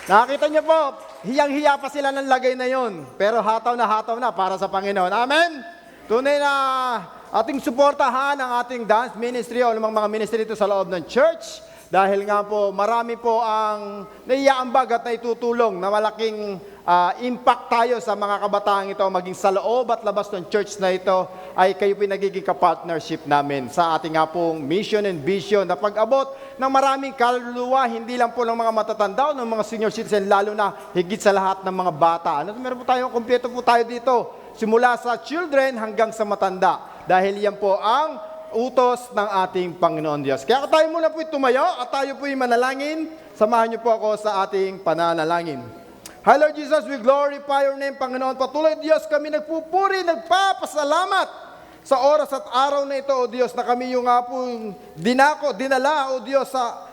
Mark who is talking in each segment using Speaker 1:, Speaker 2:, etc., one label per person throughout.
Speaker 1: Nakita niyo po, hiyang-hiya pa sila ng lagay na yon. Pero hataw na para sa Panginoon. Amen? Tunay na ating suportahan ang ating dance ministry o mga ministry dito sa loob ng church. Dahil nga po, marami po ang naiaambag at naitutulong na malaking impact tayo sa mga kabataan ito, maging sa loob at labas ng church na ito, ay kayo po nagiging kapartnership namin sa ating nga pong mission and vision na pag-abot ng maraming kaluluwa, hindi lang po ng mga matatanda o ng mga senior citizen, lalo na higit sa lahat ng mga bata. Meron po tayo, kumpleto po tayo dito, simula sa children hanggang sa matanda. Dahil yan po ang utos ng ating Panginoon Diyos. Kaya tayo muna po tumayo at tayo po'y manalangin. Samahan niyo po ako sa ating pananalangin. Hi Lord Jesus, we glorify your name, Panginoon. Patuloy Diyos, kami nagpupuri, nagpapasalamat sa oras at araw na ito, O Diyos, na kami yung nga po dinala, O Diyos, sa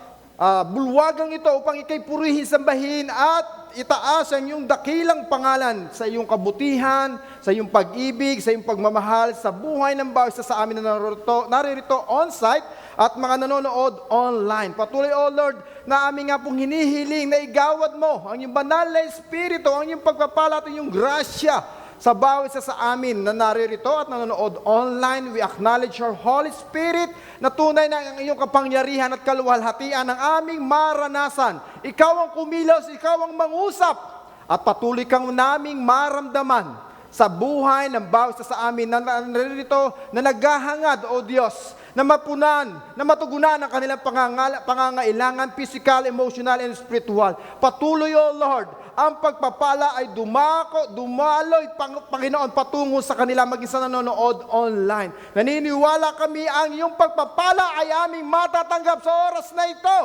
Speaker 1: bulwagang ito upang ikay purihin, sambahin at itaas ang iyong dakilang pangalan sa iyong kabutihan, sa iyong pag-ibig, sa iyong pagmamahal, sa buhay ng bawat isa sa amin na naririto on-site at mga nanonood online. Patuloy, O Lord, na aming nga pong hinihiling na igawad mo ang iyong banal na Espiritu, ang iyong pagpapala at iyong grasya sa bawat isa sa amin na naririto at nanonood online. We acknowledge your Holy Spirit na tunay na ang iyong kapangyarihan at kaluwalhatian ng aming maranasan. Ikaw ang kumilos, ikaw ang mangusap at patuloy kang naming maramdaman sa buhay ng bawat isa sa amin na naririto na naghahangad, O Diyos, na mapunan, na matugunan ang kanilang pangangailangan, physical, emotional, and spiritual. Patuloy, O Lord, ang pagpapala ay dumaloy, Panginoon, patungo sa kanila maging sa nanonood online. Naniniwala kami ang iyong pagpapala ay aming matatanggap sa oras na ito.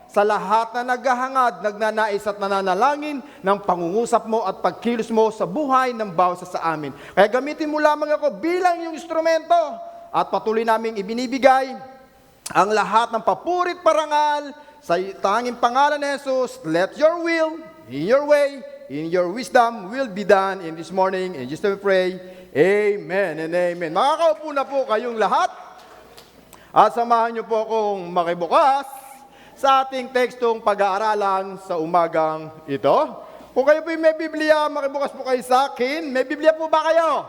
Speaker 1: Sa lahat na naghahangad, nagnanais at nananalangin ng pangungusap mo at pagkilos mo sa buhay ng bawat isa sa amin. Kaya gamitin mo lamang ako bilang iyong instrumento at patuloy naming ibinibigay ang lahat ng papurit parangal sa tanging pangalan ni Jesus. Let your will, in your way, in your wisdom, will be done in this morning. In Jesus' name we pray. Amen and amen. Makakaupo na po kayong lahat at samahan niyo po akong makibukas sa ating tekstong pag-aaralan sa umagang ito. Kung kayo po may Biblia, makibukas po kayo sa akin. May Biblia po ba kayo?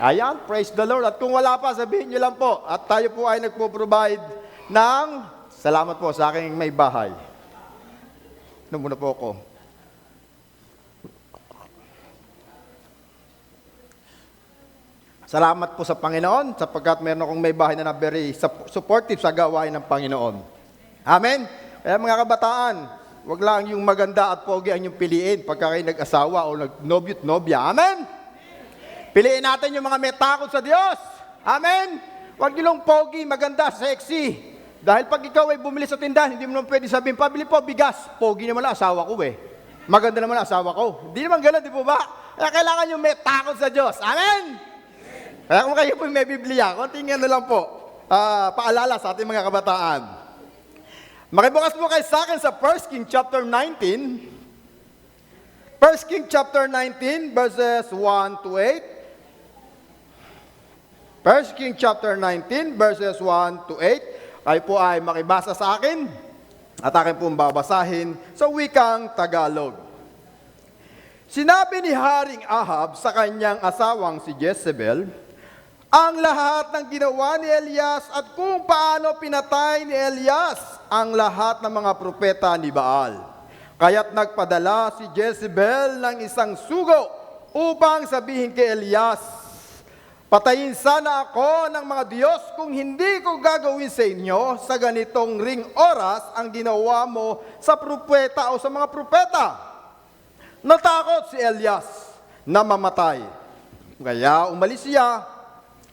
Speaker 1: Ayan, praise the Lord. At kung wala pa, sabihin niyo lang po. At tayo po ay nagpo-provide ng, salamat po sa aking may bahay. Muna po ako. Salamat po sa Panginoon sapagkat meron akong may bahay na very supportive sa gawain ng Panginoon. Amen? Kaya mga kabataan, wag lang yung maganda at pogi ang yung piliin pagka kayo nag-asawa o nag-nobyo't nobya. Amen? Piliin natin yung mga may takot sa Diyos. Amen? Wag nyo lang pogi, maganda, sexy. Dahil pag ikaw ay bumili sa tindahan, hindi mo naman pwede sabihin, pabili po, bigas. Pogi naman lang, asawa ko eh. Maganda naman lang, asawa ko. Hindi naman gano'n, di po ba? Kaya kailangan yung may takot sa Diyos. Amen? Kaya kung kayo po may Biblia, konting ano lang po, paalala sa ating mga kabataan. Makibukas po kayo sa akin sa 1 King chapter 19. 1 King chapter 19 verses 1 to 8. 1 King chapter 19 verses 1 to 8. Kayo po ay makibasa sa akin at akin pong babasahin sa wikang Tagalog. Sinabi ni Haring Ahab sa kanyang asawang si Jezebel ang lahat ng ginawa ni Elias at kung paano pinatay ni Elias ang lahat ng mga propeta ni Baal. Kaya't nagpadala si Jezebel ng isang sugo upang sabihin kay Elias, patayin sana ako ng mga Diyos kung hindi ko gagawin sa inyo sa ganitong ring oras ang ginawa mo sa propeta o sa mga propeta. Natakot si Elias na mamatay. Kaya umalis siya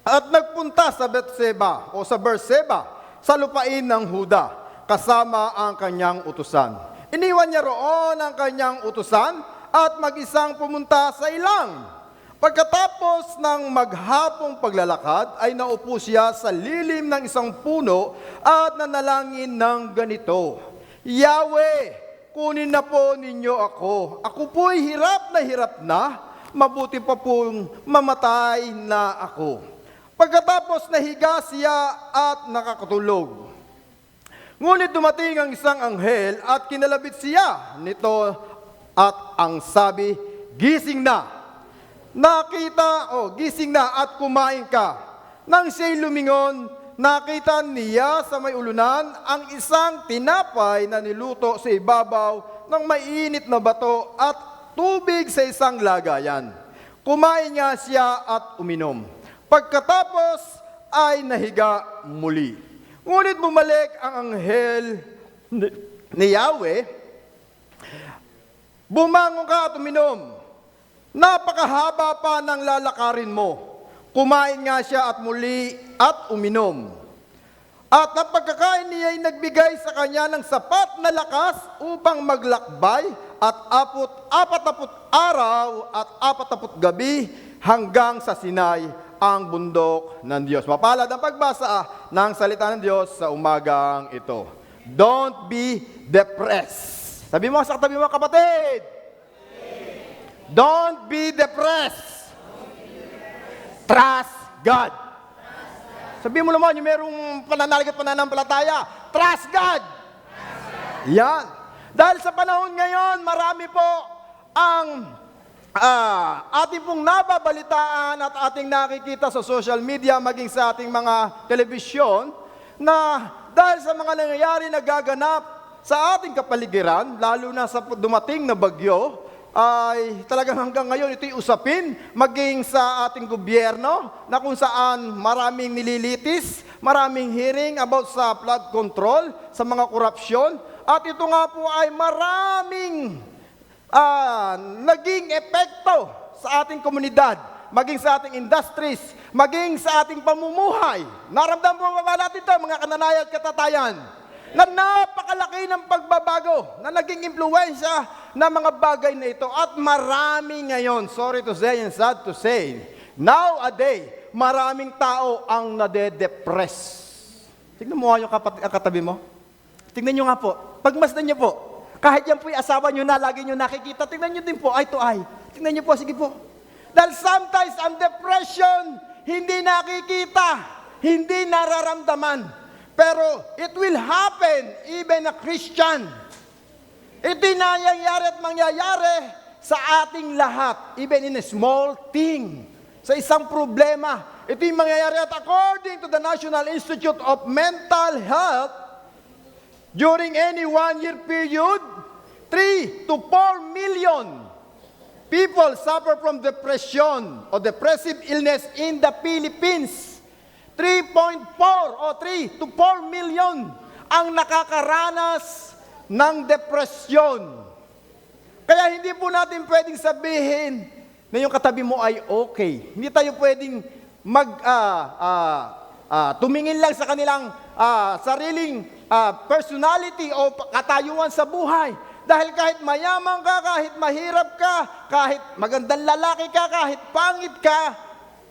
Speaker 1: at nagpunta sa Bethseba o sa Berseba sa lupain ng Huda kasama ang kanyang utusan. Iniwan niya roon ang kanyang utusan at mag-isang pumunta sa ilang. Pagkatapos ng maghapong paglalakad ay naupo siya sa lilim ng isang puno at nanalangin ng ganito, Yahweh, kunin na po ninyo ako. Ako po'y hirap na, mabuti pa pong mamatay na ako. Pagkatapos nahiga siya at nakakatulog, Ngunit dumating ang isang anghel at kinalabit siya nito at ang sabi, gising na. Gising na at kumain ka. Nang siya'y lumingon, nakita niya sa may ulunan ang isang tinapay na niluto sa ibabaw ng mainit na bato at tubig sa isang lagayan. Kumain nga siya at uminom. Pagkatapos ay nahiga muli. Ngunit bumalik ang anghel ni Yahweh, bumangon ka at uminom. Napakahaba pa ng lalakarin mo. Kumain nga siya at muli at uminom. At ang pagkakain niya ay nagbigay sa kanya ng sapat na lakas upang maglakbay at 40 araw at 40 gabi hanggang sa Sinai, ang bundok ng Diyos. Mapalad ang pagbasa ng salita ng Diyos sa umagang ito. Don't be depressed. Sabi mo sa katabi mo, kapatid. Don't be depressed. Trust God. Sabi mo naman, yung merong pananalig at pananampalataya, trust God. Yan. Dahil sa panahon ngayon, marami po ang ating pong nababalitaan at ating nakikita sa social media, maging sa ating mga telebisyon, na dahil sa mga nangyayari na gaganap sa ating kapaligiran, lalo na sa dumating na bagyo, ay talagang hanggang ngayon ito'y usapin, maging sa ating gobyerno, na kung saan maraming nililitis, maraming hearing about sa flood control, sa mga korupsyon, at ito nga po ay maraming naging epekto sa ating komunidad, maging sa ating industries, maging sa ating pamumuhay. Naramdaman po ba natin ito, mga kananaya at katatayan, na napakalaki ng pagbabago, na naging impluwensya ng mga bagay na ito. At marami ngayon, sorry to say and sad to say, nowadays, maraming tao ang nade-depress. Tignan mo yung katabi mo. Tignan nyo nga po. Pagmasdan nyo po. Kahit yan po yung asawa nyo na lagi nyo nakikita, tignan nyo din po, eye to eye. Tignan nyo po, sige po. Dahil sometimes ang depression, hindi nakikita, hindi nararamdaman. Pero it will happen even a Christian. Ito'y nangyayari at mangyayari sa ating lahat, even in a small thing. Sa isang problema, ito'y mangyayari at according to the National Institute of Mental Health, during any 1-year period, 3 to 4 million people suffer from depression or depressive illness in the Philippines. 3 to 4 million ang nakakaranas ng depresyon. Kaya hindi po natin pwedeng sabihin na yung katabi mo ay okay. Hindi tayo pwedeng tumingin lang sa kanilang sariling personality o katayuan sa buhay. Dahil kahit mayaman ka, kahit mahirap ka, kahit magandang lalaki ka, kahit pangit ka,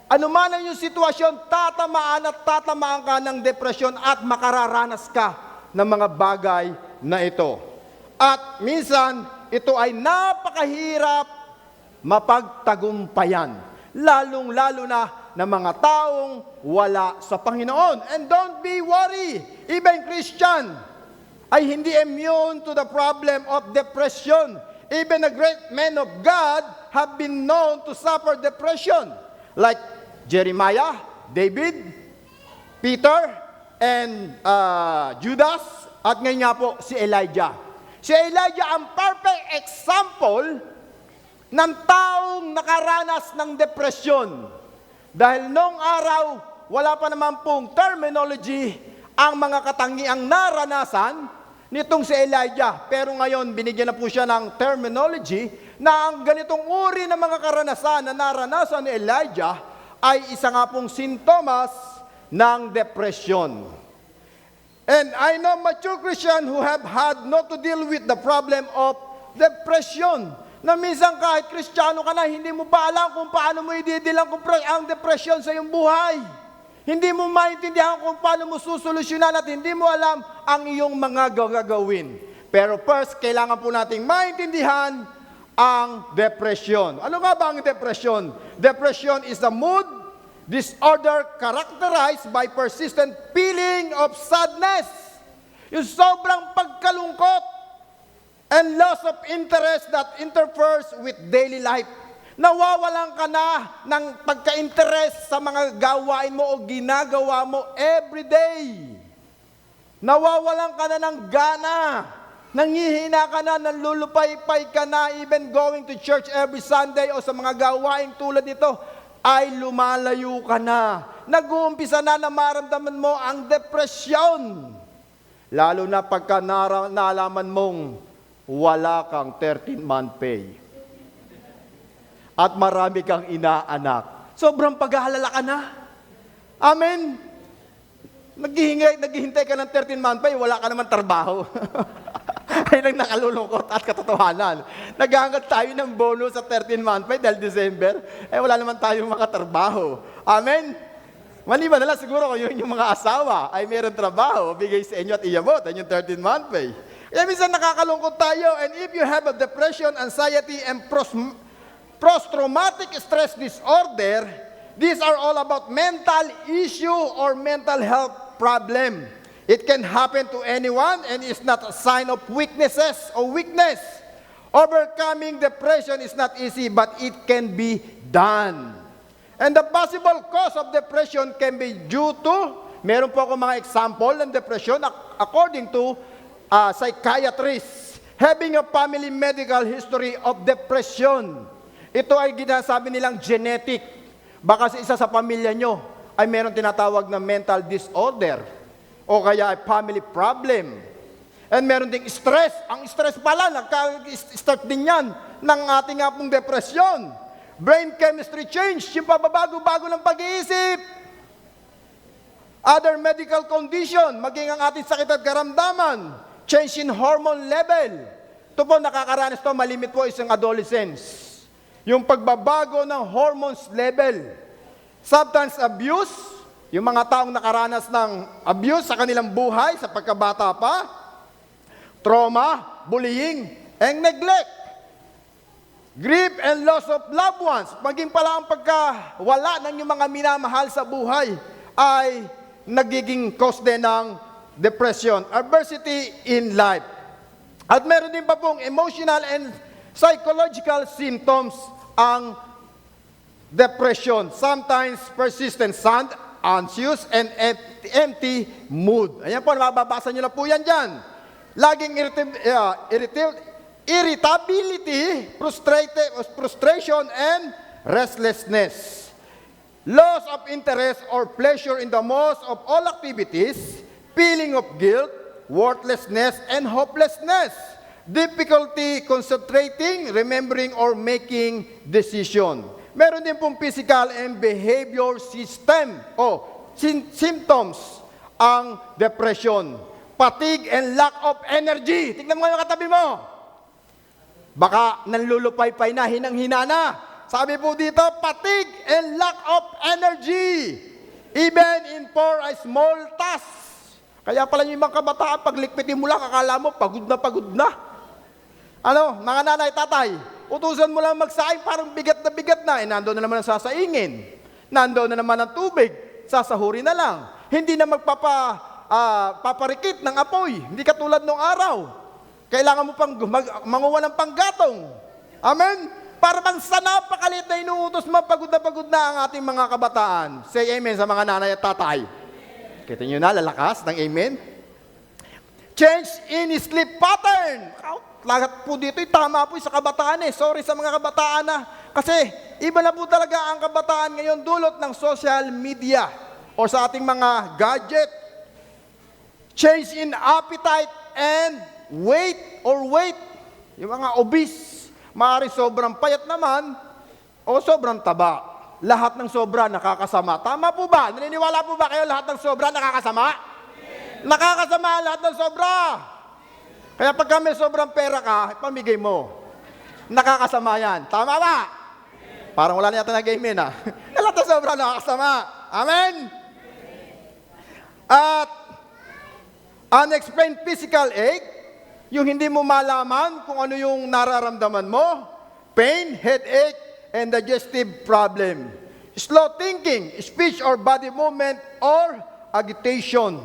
Speaker 1: anuman ang iyong sitwasyon, tatamaan ka ng depresyon at makararanas ka ng mga bagay na ito. At minsan, ito ay napakahirap mapagtagumpayan. Lalong-lalo na ng mga taong wala sa Panginoon. And don't be worried, even Christian ay hindi immune to the problem of depression. Even the great men of God have been known to suffer depression. Like Jeremiah, David, Peter, and Judas, at ngayon nga po si Elijah. Si Elijah ang perfect example ng taong nakaranas ng depresyon. Dahil noong araw, wala pa naman pong terminology ang mga katangiang naranasan nitong si Elijah. Pero ngayon, binigyan na po siya ng terminology na ang ganitong uri ng mga karanasan na naranasan ni Elijah ay isa nga pong sintomas ng depression. And I know mature Christians who have had not to deal with the problem of depression. Na minsan kahit Kristiyano ka na, hindi mo pa alam kung paano mo ididilang ang depression sa iyong buhay. Hindi mo maintindihan kung paano mo susolusyonan at hindi mo alam ang iyong mga gagawin. Pero first, kailangan po nating maintindihan ang depression. Ano nga ba ang depression? Depression is a mood disorder characterized by persistent feeling of sadness, Yung sobrang pagkalungkot and loss of interest that interferes with daily life. Nawawalan ka na ng pagka-interest sa mga gawain mo o ginagawa mo everyday. Nawawalan ka na ng gana. Nanghihina ka na, nanlulupay-pay ka na, even going to church every Sunday o sa mga gawain tulad nito, ay lumalayo ka na. Nag-uumpisa na maramdaman mo ang depresyon. Lalo na pagka nalaman mong wala kang 13-month pay. At marami kang inaanak. Sobrang pag-aalala ka na. Amen? Naghihintay ka ng 13-month pay, wala ka naman trabaho. Ay lang nakalulungkot at katotohanan. Naghahangad tayo ng bonus sa 13-month pay dahil December, wala naman tayong makatrabaho. Amen? Maliban na lang siguro kung yung mga asawa ay meron trabaho, bigay sa inyo at iyabot, yung 13-month pay. Kaya minsan nakakalungkot tayo, and if you have a depression, anxiety, and post-traumatic stress disorder, these are all about mental issue or mental health problem. It can happen to anyone and is not a sign of weaknesses or weakness. Overcoming depression is not easy, but it can be done. And the possible cause of depression can be due to, meron po ako mga example ng depression according to psychiatrists, having a family medical history of depression. Ito ay ginasabi nilang genetic. Baka sa isa sa pamilya nyo ay meron tinatawag na mental disorder o kaya ay family problem. And meron ding stress. Ang stress pala, nagka-start din yan ng ating pong depresyon. Brain chemistry change, yung pababago-bago ng pag-iisip. Other medical condition, maging ang ating sakit at karamdaman. Change in hormone level. Ito po, nakakaranas to, malimit po isang adolescence. Yung pagbabago ng hormones level. Substance abuse, yung mga taong nakaranas ng abuse sa kanilang buhay, sa pagkabata pa. Trauma, bullying, and neglect. Grief and loss of loved ones. Maging pala ang pagkawala ng yung mga minamahal sa buhay ay nagiging cause din ng depression, adversity in life. At meron din pa pong emotional and psychological symptoms ang depression. Sometimes persistent sad, anxious, and empty mood. Ayan po, mababasa nyo na po yan dyan. Laging irritability, frustration, and restlessness. Loss of interest or pleasure in the most of all activities, feeling of guilt, worthlessness, and hopelessness. Difficulty concentrating, remembering, or making decision. Meron din pong physical and behavior system o symptoms ang depression. Fatigue and lack of energy. Tignan mo yung katabi mo. Baka nanlulupay-pay na, hinang-hina na. Sabi po dito, fatigue and lack of energy. Even in for a small task. Kaya pala yung ibang kabataan, pag likpitin mo lang, akala mo, pagod na. Ano, mga nanay, tatay, utusan mo lang magsaing, parang bigat na. Nandoon na naman ang sasaingin. Nandoon na naman ang tubig. Sasahurin na lang. Hindi na paparikit ng apoy. Hindi katulad nung araw. Kailangan mo pang manguha ng panggatong. Amen? Para bang sa napakalit na inuutos mo, pagod na ang ating mga kabataan. Say amen sa mga nanay at tatay. Kita nyo na, lalakas ng amen. Change in sleep pattern. Lahat po dito, tama po sa kabataan Sorry sa mga kabataan Kasi iba na po talaga ang kabataan ngayon dulot ng social media o sa ating mga gadget. Change in appetite and weight. Yung mga obese, maaaring sobrang payat naman o sobrang taba. Lahat ng sobra nakakasama. Tama po ba? Naniniwala po ba kayo lahat ng sobra nakakasama? Nakakasama lahat ng sobra. Kaya pagka may sobrang pera ka, pamigay mo. Nakakasama yan. Tama ba? Parang wala na yata nag-amen Lahat ng sobra nakakasama. Amen? At unexplained physical ache, yung hindi mo malaman kung ano yung nararamdaman mo, pain, headache, and digestive problem. Slow thinking, speech or body movement, or agitation.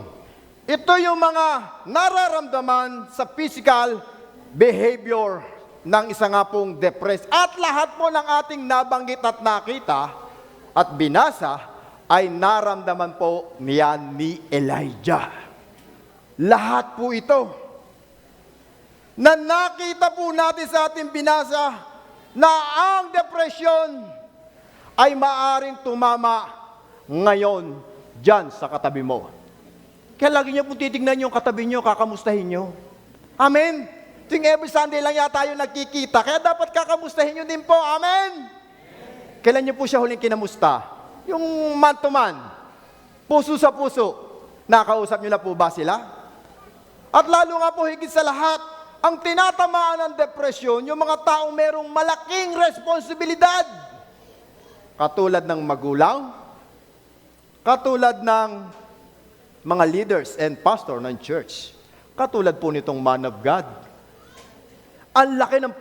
Speaker 1: Ito yung mga nararamdaman sa physical behavior ng isa nga pong depressed. At lahat po ng ating nabanggit at nakita at binasa ay naramdaman po niyan ni Elijah. Lahat po ito. Na nakita po natin sa ating binasa na ang depresyon ay maaring tumama ngayon dyan sa katabi mo. Kaya lagi niyo po titignan yung katabi niyo, kakamustahin niyo. Amen? Tuwing every Sunday lang yata tayo nagkikita, kaya dapat kakamustahin niyo din po. Amen? Kailan niyo po siya huling kinamusta? Yung man to man, puso sa puso. Nakausap niyo na po ba sila? At lalo nga po higit sa lahat, ang tinatamaan ng depresyon, yung mga taong merong malaking responsibilidad. Katulad ng magulang, katulad ng mga leaders and pastor ng church. Katulad po nitong man of God. Ang laki ng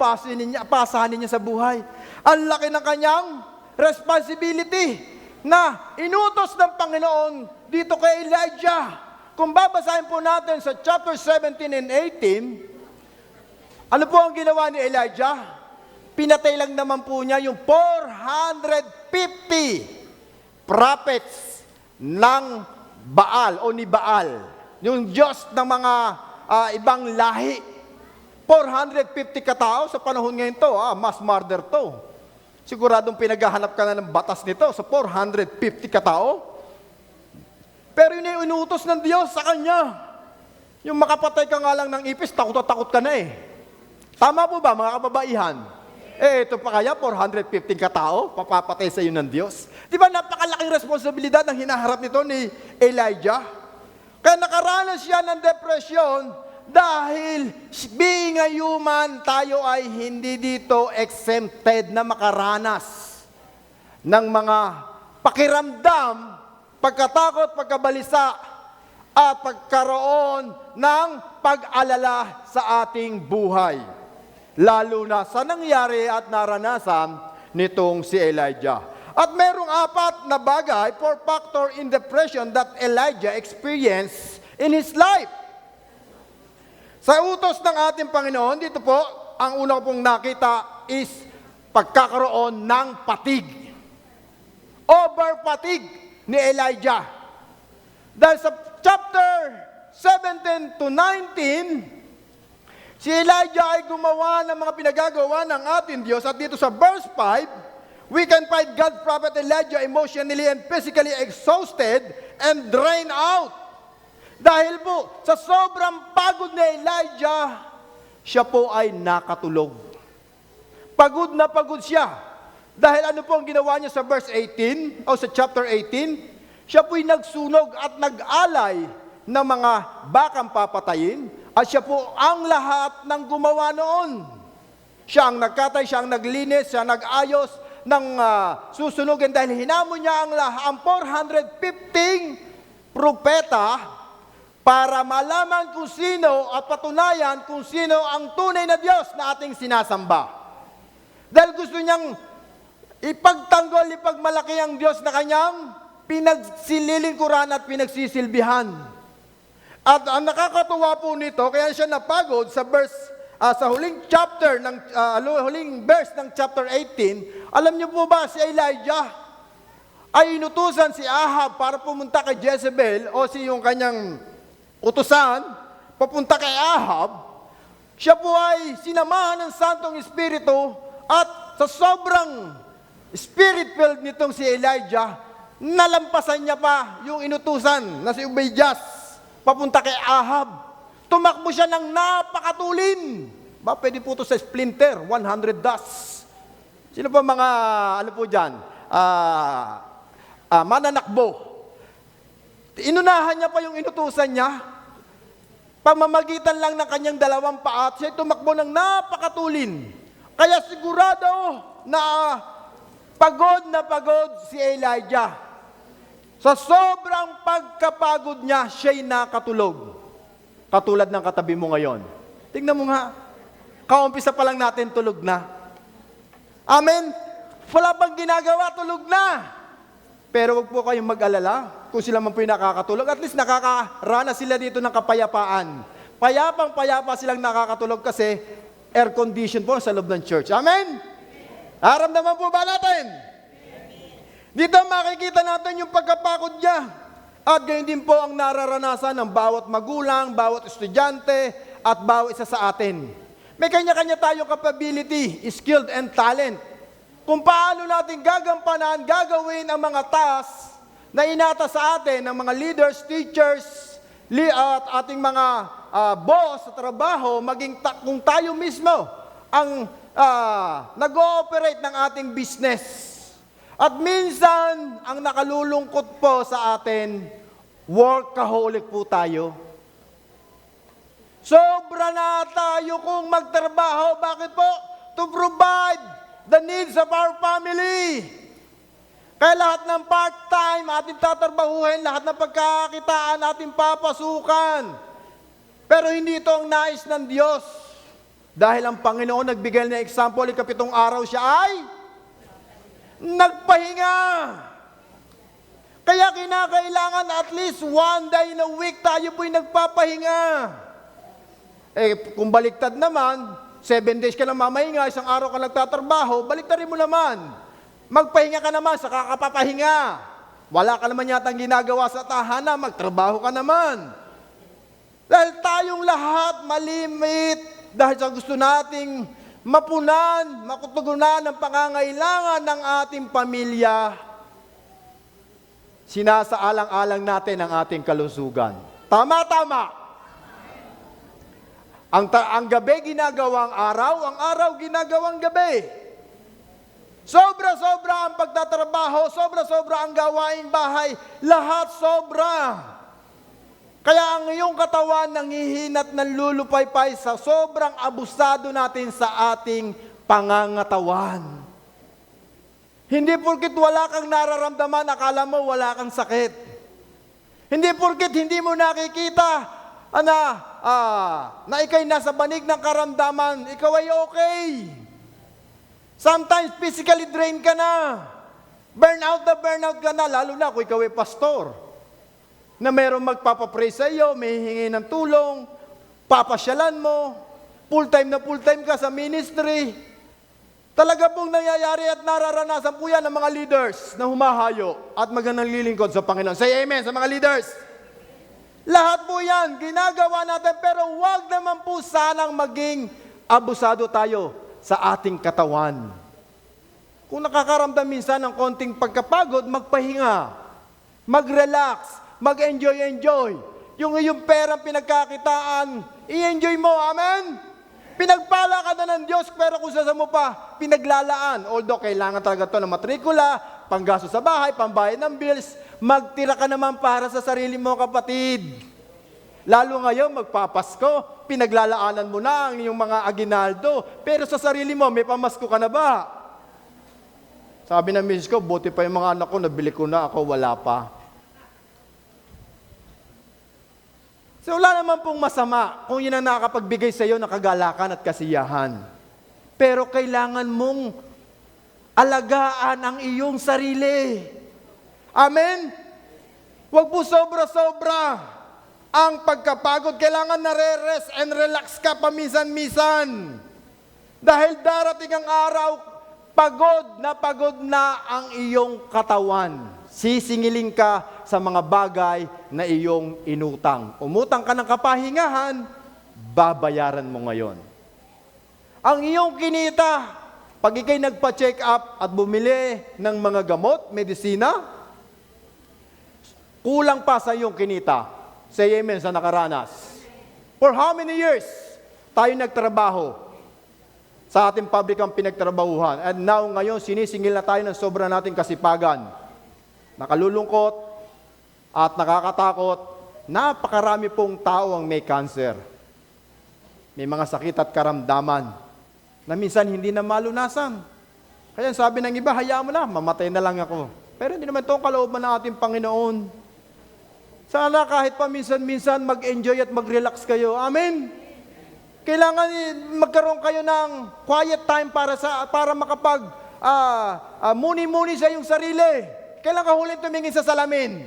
Speaker 1: pasahan niya sa buhay. Ang laki ng kanyang responsibility na inutos ng Panginoon dito kay Elijah. Kung babasahin po natin sa chapter 17 and 18, ano po ang ginawa ni Elijah? Pinatay lang naman po niya yung 450 prophets ng Baal o ni Baal, yung Diyos ng mga ibang lahi. 450 katao sa panahon ngayon to, mass murder to. Siguradong pinaghahanap ka na ng batas nito sa 450 katao. Pero yun yung inuutos ng Diyos sa kanya. Yung makapatay ka nga lang ng ipis, takot na takot ka na eh. Tama po ba mga kababaihan? Ito pa kaya, 450 katao, papapatay sa iyo ng Diyos. Di ba napakalaking responsibilidad ang hinaharap nito ni Elijah? Kaya nakaranas siya ng depresyon dahil being a human, tayo ay hindi dito exempted na makaranas ng mga pakiramdam, pagkatakot, pagkabalisa, at pagkaroon ng pag-alala sa ating buhay. Lalo na sa nangyari at naranasan nitong si Elijah. At merong 4 na bagay, 4 factor in depression that Elijah experienced in his life. Sa utos ng ating Panginoon, dito po, ang una pong nakita is pagkakaroon ng fatigue. Over fatigue ni Elijah. Dahil sa chapter 17 to 19, si Elijah ay gumawa ng mga pinagagawa ng ating Diyos. At dito sa verse 5, we can find God's prophet Elijah emotionally and physically exhausted and drained out. Dahil po, sa sobrang pagod ni Elijah, siya po ay nakatulog. Pagod na pagod siya. Dahil ano po ang ginawa niya sa verse 18, o sa chapter 18, siya po'y nagsunog at nag-alay ng mga bakang papatayin. At siya po ang lahat ng gumawa noon. Siya ang nagkatay, siya ang naglinis, siya ang nag-ayos ng susunugin dahil hinamon niya ang 450 propeta para malaman kung sino at patunayan kung sino ang tunay na Diyos na ating sinasamba. Dahil gusto niyang ipagtanggol, ipagmalaki ang Diyos na kanyang pinagsililingkuran at pinagsisilbihan. At ang nakakatuwa po nito, kaya siya napagod sa verse, sa huling chapter, huling verse ng chapter 18, alam niyo po ba si Elijah ay inutusan si Ahab para pumunta kay Jezebel o yung kanyang utusan, papunta kay Ahab. Siya po ay sinamahan ng Santong Espiritu at sa sobrang spirit-filled nitong si Elijah, nalampasan niya pa yung inutusan na si Obadias papunta kay Ahab. Tumakbo siya ng napakatulin. Pwede po ito sa splinter, 100 dust. Sino pa mga, ano po dyan, mananakbo. Inunahan niya pa yung inutusan niya. Pamamagitan lang ng kanyang 2 paa, siya tumakbo ng napakatulin. Kaya sigurado na pagod si Elijah. Sa sobrang pagkapagod niya, siya'y nakatulog. Katulad ng katabi mo ngayon. Tingnan mo nga, kaumpisa pa lang natin, tulog na. Amen? Wala pang ginagawa, tulog na. Pero wag po kayong mag-alala kung sila man po yung nakakatulog. At least nakakarana sila dito ng kapayapaan. Payapang-payapa silang nakakatulog kasi air condition po sa loob ng church. Amen? Naramdaman po ba natin? Dito makikita natin yung pagkapagod niya. At gayon din po ang nararanasan ng bawat magulang, bawat estudyante, at bawat isa sa atin. May kanya-kanya tayong capability, skilled and talent. Kung paano natin gagampanan, gagawin ang mga tasks na inata sa atin ng mga leaders, teachers, at ating mga boss sa trabaho, maging kung tayo mismo ang nag-ooperate ng ating business. At minsan, ang nakalulungkot po sa atin, workaholic po tayo. Sobra na tayo kung magtrabaho. Bakit po? To provide the needs of our family. Kaya lahat ng part-time ating tatrabahuhin, lahat ng pagkakakitaan ating papasukan. Pero hindi ito ang nais ng Diyos. Dahil ang Panginoon nagbigay ng example, 7 araw siya ay nagpahinga. Kaya kinakailangan at least one day in a week tayo po'y nagpapahinga. Kung baliktad naman, 7 days ka lang mamahinga, 1 araw ka nagtatrabaho, baliktarin mo naman. Magpahinga ka naman sa kakapapahinga. Wala ka naman yatang ginagawa sa tahanan, magtrabaho ka naman. Dahil tayong lahat malimit, dahil sa gusto nating mapunan, makutugunan ang pangangailangan ng ating pamilya, sinasaalang-alang natin ang ating kalusugan. Tama-tama. Ang gabi ginagawang araw, ang araw ginagawang gabi. Sobra-sobra ang pagtatrabaho, sobra-sobra ang gawaing bahay, lahat sobra. Kaya ang iyong katawan nanghihinat ng lulupaypay sa sobrang abusado natin sa ating pangangatawan. Hindi porkit wala kang nararamdaman, akala mo wala kang sakit. Hindi porkit hindi mo nakikita na ikaw'y nasa banig ng karamdaman, ikaw ay okay. Sometimes physically drained ka na. Burnout ka na, lalo na kung ikaw ay pastor. Na mayroong magpapapray sa iyo, may hihingi ng tulong, papasyalan mo, full-time ka sa ministry. Talaga pong nangyayari at nararanasan po yan ng mga leaders na humahayo at magandang lilingkod sa Panginoon. Say amen sa mga leaders. Lahat po yan, ginagawa natin, pero wag naman po sanang maging abusado tayo sa ating katawan. Kung nakakaramdam minsan ng konting pagkapagod, magpahinga, mag-relax, mag-enjoy. Yung iyong perang pinagkakitaan, i-enjoy mo, amen? Pinagpala ka na ng Diyos, pero kung saan mo pa pinaglalaan, although kailangan talaga ito ng matrikula, panggasto sa bahay, pambayad ng bills, magtira ka naman para sa sarili mo, kapatid. Lalo ngayon, magpapasko, pinaglalaanan mo na ang iyong mga aginaldo, pero sa sarili mo, may pamasko ka na ba? Sabi ng misis ko, buti pa yung mga anak ko, nabili ko na, ako wala pa. So wala naman pong masama kung yun ang nakakapagbigay sa iyo ng kagalakan at kasiyahan. Pero kailangan mong alagaan ang iyong sarili. Amen? Huwag po sobra-sobra ang pagkapagod. Kailangan nare-rest and relax ka paminsan-minsan. Dahil darating ang araw, pagod na ang iyong katawan. Sisingiling ka sa mga bagay na iyong inutang. Umutang ka ng kapahingahan, babayaran mo ngayon. Ang iyong kinita, pag ikay nagpa-check up at bumili ng mga gamot, medisina, kulang pa sa iyong kinita. Say amen sa nakaranas. For how many years tayo nagtrabaho sa ating pabrikang pinagtrabahuhan? And now, ngayon, sinisingil na tayo ng sobra nating kasipagan. Nakalulungkot at nakakatakot, napakarami pong tao ang may cancer. May mga sakit at karamdaman na minsan hindi na malunasan. Kaya sabi ng iba, hayaan mo na, mamatay na lang ako. Pero hindi naman ito ang kalooban ng ating Panginoon. Sana kahit pa minsan-minsan mag-enjoy at mag-relax kayo. Amen? Kailangan magkaroon kayo ng quiet time para makapag muni-muni sa iyong sarili. Kailan ka huling tumingin sa salamin?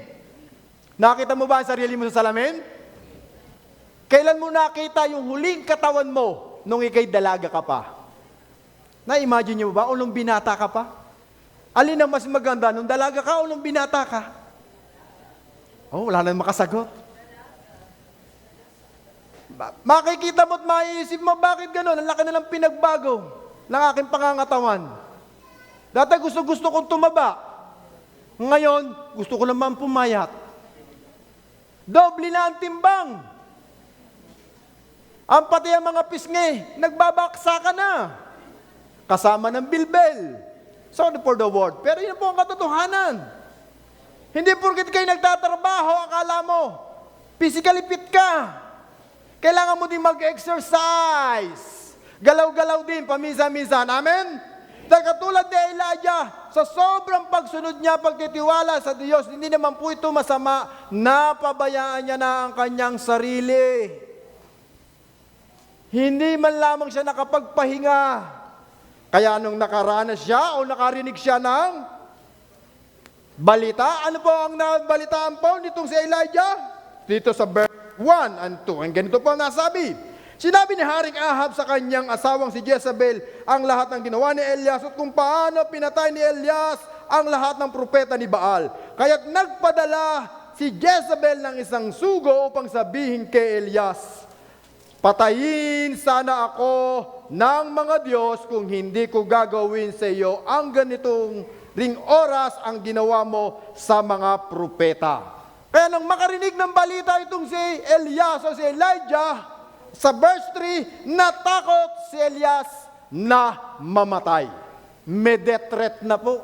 Speaker 1: Nakita mo ba ang sarili mo sa salamin? Kailan mo nakita yung huling katawan mo nung ikay dalaga ka pa? Na-imagine niyo ba o nung binata ka pa? Alin ang mas maganda, nung dalaga ka o nung binata ka? Oh, wala nang makasagot. Makikita mo at maiisip mo, bakit gano'n? Ang laki na lang pinagbago ng aking pangangatawan. Dati gusto kong tumaba. Ngayon, gusto ko naman pumayat. Doble na ang timbang. Ang pati ang mga pisngi, nagbabaksa ka na. Kasama ng bilbel. Sorry for the word. Pero yun po ang katotohanan. Hindi porket kayo nagtatrabaho, akala mo, physically fit ka. Kailangan mo din mag-exercise. Galaw-galaw din, paminsan-minsan. Amen? Dahil katulad ni Elijah, sa sobrang pagsunod niya, pagtitiwala sa Diyos, hindi naman po ito masama, napabayaan niya na ang kanyang sarili. Hindi man lamang siya nakapagpahinga. Kaya nung nakaranas siya o nakarinig siya ng balita, ano po ang nabalitaan po nitong si Elijah? Dito sa verse 1 and 2. Ang ganito po ang nasabi. Sinabi ni Haring Ahab sa kanyang asawang si Jezebel ang lahat ng ginawa ni Elias at kung paano pinatay ni Elias ang lahat ng propeta ni Baal. Kaya't nagpadala si Jezebel ng isang sugo upang sabihin kay Elias, patayin sana ako ng mga Diyos kung hindi ko gagawin sa iyo ang ganitong ring oras ang ginawa mo sa mga propeta. Kaya nang makarinig ng balita itong si Elias o si Elijah, sa verse 3, natakot si Elias na mamatay. May death threat na po.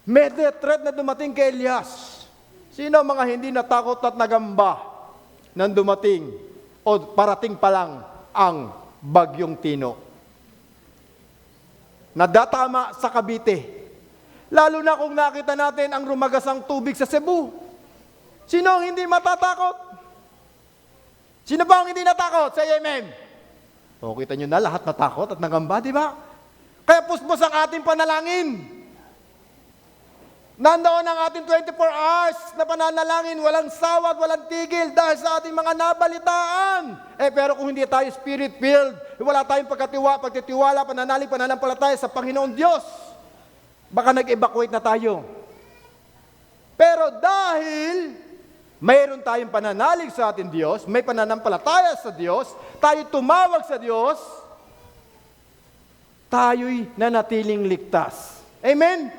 Speaker 1: May death threat na dumating kay Elias. Sino ang mga hindi natakot at nagamba nang dumating o parating pa lang ang bagyong Tino? Nadatama sa Cavite. Lalo na kung nakita natin ang rumagasang tubig sa Cebu. Sino ang hindi matatakot? Sino ba ang hindi natakot? Say amen. O, kita nyo na, lahat natakot at nangamba, di ba? Kaya puspos ang ating panalangin. Nandoon ang ating 24 hours na pananalangin, walang sawat, walang tigil dahil sa ating mga nabalitaan. Pero kung hindi tayo spirit-filled, wala tayong pagtitiwala, pananampalataya sa Panginoon Diyos, baka nag-evacuate na tayo. Pero dahil mayroon tayong pananalig sa ating Diyos, may pananampalataya sa Diyos, tayo tumawag sa Diyos, tayo'y nanatiling ligtas. Amen?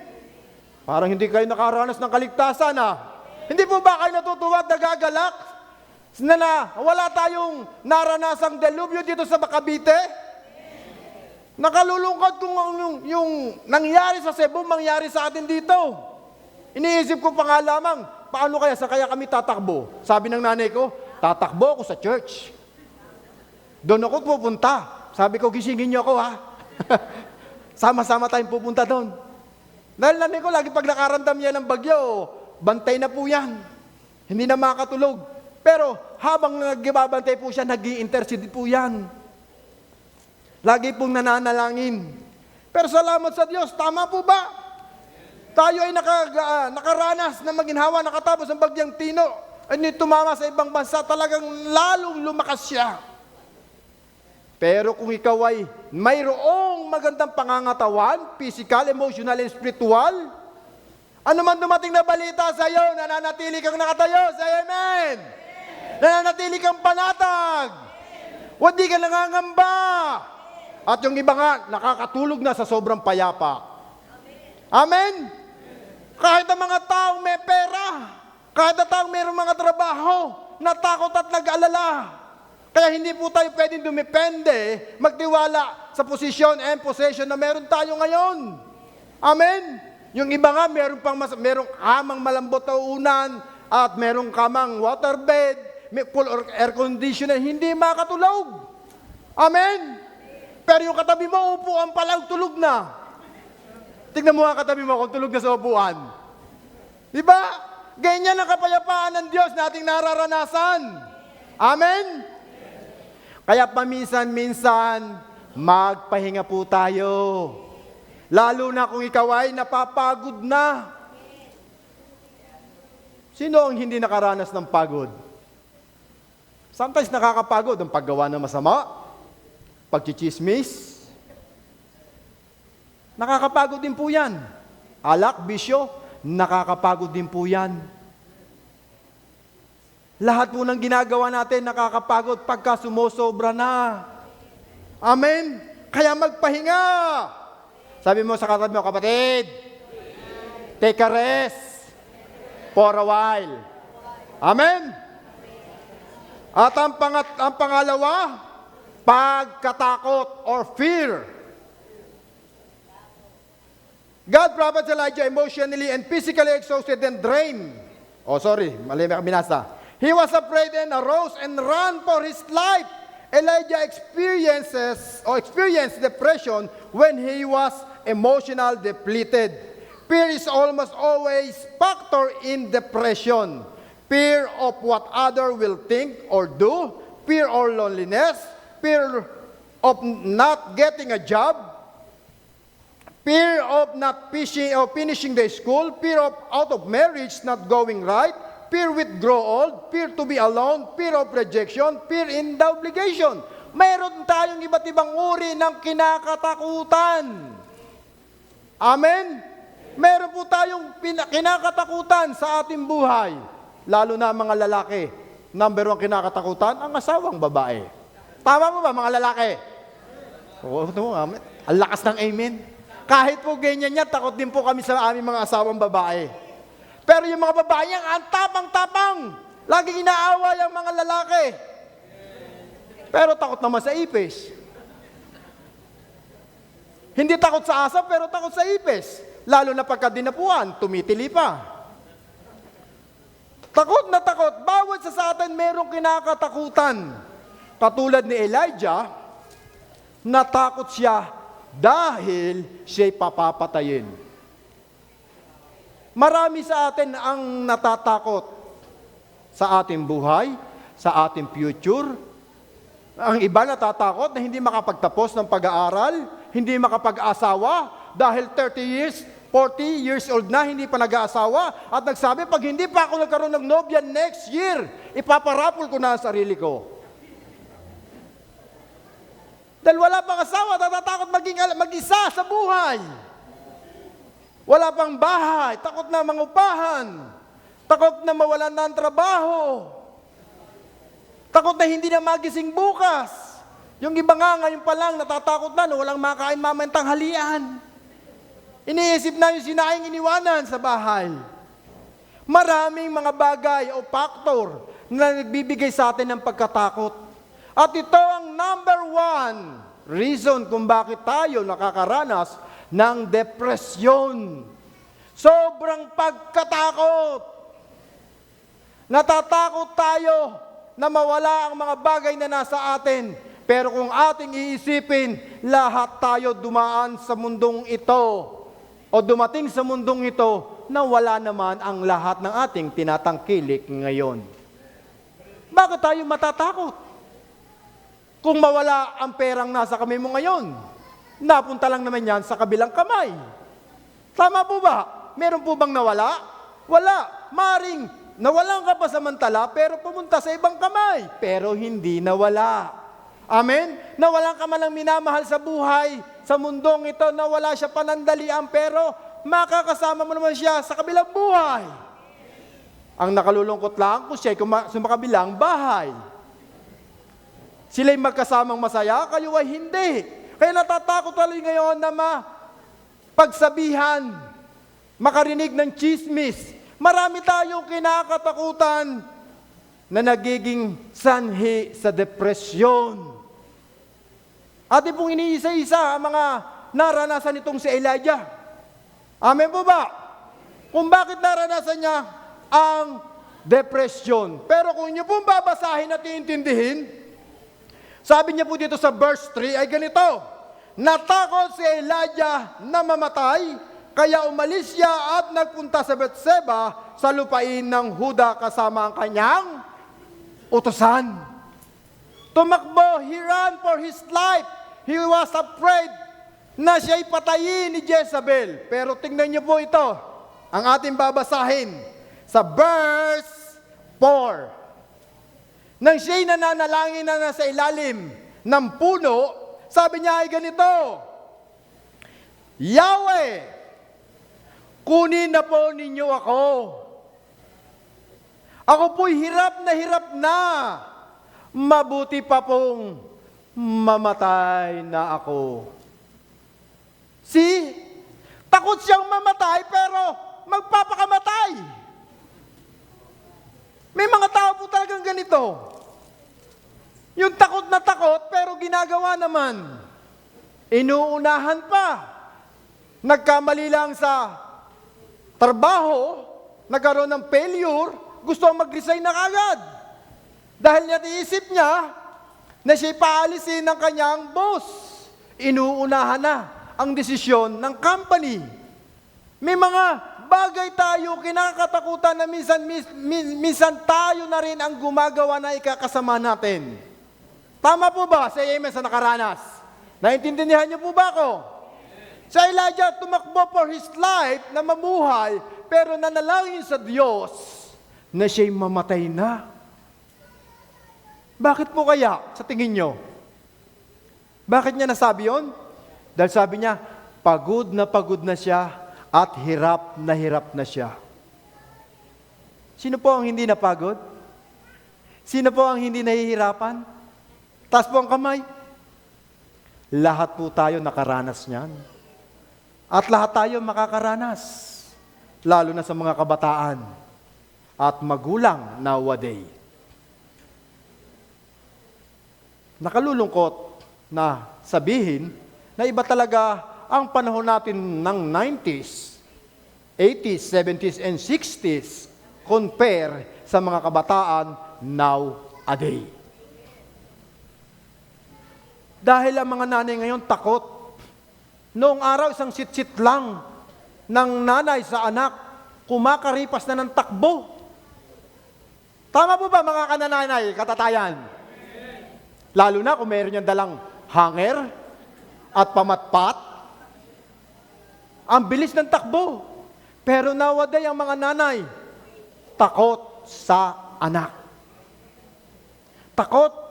Speaker 1: Parang hindi kayo nakaranas ng kaligtasan, Hindi po ba kayo natutuwa at nagagalak na wala tayong naranasang delubyo dito sa Cavite? Nakalulungkot kung yung nangyari sa Cebu, mangyari sa atin dito. Iniisip ko pa nga lamang, paano kaya kami tatakbo? Sabi ng nanay ko, tatakbo ako sa church. Doon ako pupunta. Sabi ko, gisingin niyo ako Sama-sama tayong pupunta doon. Dahil nanay ko, lagi pag nakaramdam niya ng bagyo, bantay na po yan. Hindi na makatulog. Pero habang nagbabantay po siya, nag-i-intercede po yan. Lagi pong nananalangin. Pero salamat sa Diyos, tama po ba? Tayo ay nakaranas na maginhawa, nakatapos ang bagyang Tino. Ay tumama sa ibang bansa, talagang lalong lumakas siya. Pero kung ikaw ay mayroong magandang pangangatawan, physical, emotional, and spiritual, ano man dumating na balita sa iyo, nananatili kang nakatayo, say amen! Nananatili kang panatag! Hindi ka nangangamba! At yung iba nga, nakakatulog na sa sobrang payapa. Amen? Kahit ang mga taong may pera, kahit ang taong mayroong mga trabaho, natakot at nag-alala. Kaya hindi po tayo pwedeng dumepende, magtiwala sa posisyon and possession na meron tayo ngayon. Amen? Yung iba nga, merong kamang malambot na unan at merong kamang waterbed, may full air conditioner, hindi makatulog. Amen? Pero yung katabi mo, upuan pa lang, tulog na. Tignan mo ang katabi mo kung tulog na sa upuan. Diba? Ganyan ang kapayapaan ng Diyos na ating nararanasan. Amen? Kaya paminsan-minsan, magpahinga po tayo. Lalo na kung ikaw ay napapagod na. Sino ang hindi nakaranas ng pagod? Sometimes nakakapagod ang paggawa ng masama, pagchichismis. Nakakapagod din po yan. Alak, bisyo, nakakapagod din po yan. Lahat po ng ginagawa natin nakakapagod pagka sumosobra na. Amen? Kaya magpahinga. Sabi mo sa katabi mo, kapatid, take a rest for a while. Amen? At ang pangalawa, pagkatakot or fear. God, Prophet Elijah, emotionally and physically exhausted and drained. Mali may binasa. He was afraid and arose and ran for his life. Elijah experienced depression when he was emotional depleted. Fear is almost always factor in depression. Fear of what other will think or do, fear or loneliness, fear of not getting a job, fear of not finishing the school, fear of out of marriage not going right, fear with grow old, fear to be alone, fear of rejection, fear in the obligation. Mayroon tayong iba't ibang uri ng kinakatakutan. Amen? Meron po tayong kinakatakutan sa ating buhay. Lalo na mga lalaki. Number 1 kinakatakutan, ang asawang babae. Tama po ba mga lalaki? Oo, ang lakas ng amen. Kahit po ganyan niya, takot din po kami sa aming mga asawang babae. Pero yung mga babae yan, ang tapang-tapang. Laging inaaway ang mga lalaki. Pero takot naman sa ipis. Hindi takot sa asap, pero takot sa ipis. Lalo na pagka dinapuan, tumitili pa. Takot na takot. Bawat sa atin merong kinakatakutan. Katulad ni Elijah, natakot siya dahil siya'y papapatayin. Marami sa atin ang natatakot sa ating buhay, sa ating future. Ang iba natatakot na hindi makapagtapos ng pag-aaral, hindi makapag-asawa dahil 30 years, 40 years old na, hindi pa nag-aasawa. At nagsabi, pag hindi pa ako nagkaroon ng nobya next year, ipaparapol ko na ang sarili ko. Dahil wala pang asawa, natatakot mag-isa sa buhay. Wala pang bahay, takot na mangupahan, takot na mawalan na ang trabaho, takot na hindi na magising bukas. Yung iba nga ngayon pa lang natatakot na walang makain mamayang tanghalian. Iniisip na yung sinaing iniwanan sa bahay. Maraming mga bagay o faktor na nagbibigay sa atin ng pagkatakot. At ito ang number 1 reason kung bakit tayo nakakaranas ng depresyon. Sobrang pagkatakot. Natatakot tayo na mawala ang mga bagay na nasa atin. Pero kung ating iisipin, lahat tayo dumaan sa mundong ito o dumating sa mundong ito na wala naman ang lahat ng ating tinatangkilik ngayon. Bakit tayo matatakot? Kung mawala ang perang nasa kamay mo ngayon, napunta lang naman yan sa kabilang kamay. Tama po ba? Meron po bang nawala? Wala. Maring nawalan ka pa samantala pero pumunta sa ibang kamay. Pero hindi nawala. Amen? Nawalan ka man ng minamahal sa buhay, sa mundong ito, nawala siya panandalian pero makakasama mo naman siya sa kabilang buhay. Ang nakalulungkot lang kung siya'y sumakabilang bahay. Sila'y magkasamang masaya, kayo ay hindi. Kaya natatakot tayo ngayon na pagsabihan, makarinig ng chismis. Marami tayong kinakatakutan na nagiging sanhi sa depresyon. Atin pong iniisa-isa ang mga naranasan nitong si Elijah. Amen po ba? Kung bakit naranasan niya ang depresyon. Pero kung inyo pong babasahin at iintindihin, sabi niya po dito sa verse 3 ay ganito, natakot si Elijah na mamatay, kaya umalis siya at nagpunta sa Bethsheba sa lupain ng Huda kasama ang kanyang utusan. Tumakbo, he ran for his life. He was afraid na siya'y patayin ni Jezebel. Pero tingnan niyo po ito, ang ating babasahin sa verse 4. Nang siya'y nananalangin na nasa ilalim ng puno, sabi niya ay ganito, Yahweh, kunin na po ninyo ako. Ako po'y hirap na. Mabuti pa pong mamatay na ako. See? Takot siyang mamatay pero magpapakamatay. May mga tao po talagang ganito. Yung takot na takot pero ginagawa naman. Inuunahan pa. Nagkamali lang sa trabaho, nagkaroon ng failure, gusto mag-resign na kagad. Dahil natiisip niya na siya'y paalisin ng kanyang boss. Inuunahan na ang desisyon ng company. May mga bagay tayo kinakatakutan na minsan tayo na rin ang gumagawa na ikakasama natin. Tama po ba? Say amen sa nakaranas. Naintindihan niyo po ba ako? Si Elijah tumakbo for his life na mamuhay, pero nanalangin sa Diyos na siya'y mamatay na. Bakit po kaya sa tingin niyo? Bakit niya nasabi yun? Dahil sabi niya, pagod na siya at hirap na siya. Sino po ang hindi napagod? Sino po ang hindi nahihirapan? Taas po ang kamay. Lahat po tayo nakaranas niyan. At lahat tayo makakaranas. Lalo na sa mga kabataan at magulang nowadays. Nakalulungkot na sabihin na iba talaga ang panahon natin ng 90s, 80s, 70s, and 60s compare sa mga kabataan nowadays. Dahil ang mga nanay ngayon takot. Noong araw, isang sit-sit lang ng nanay sa anak, kumakaripas na ng takbo. Tama po ba mga kananay, katatayan? Lalo na kung mayroon niyang dalang hanger at pamatpat. Ang bilis ng takbo. Pero nowadays, ang mga nanay, takot sa anak. Takot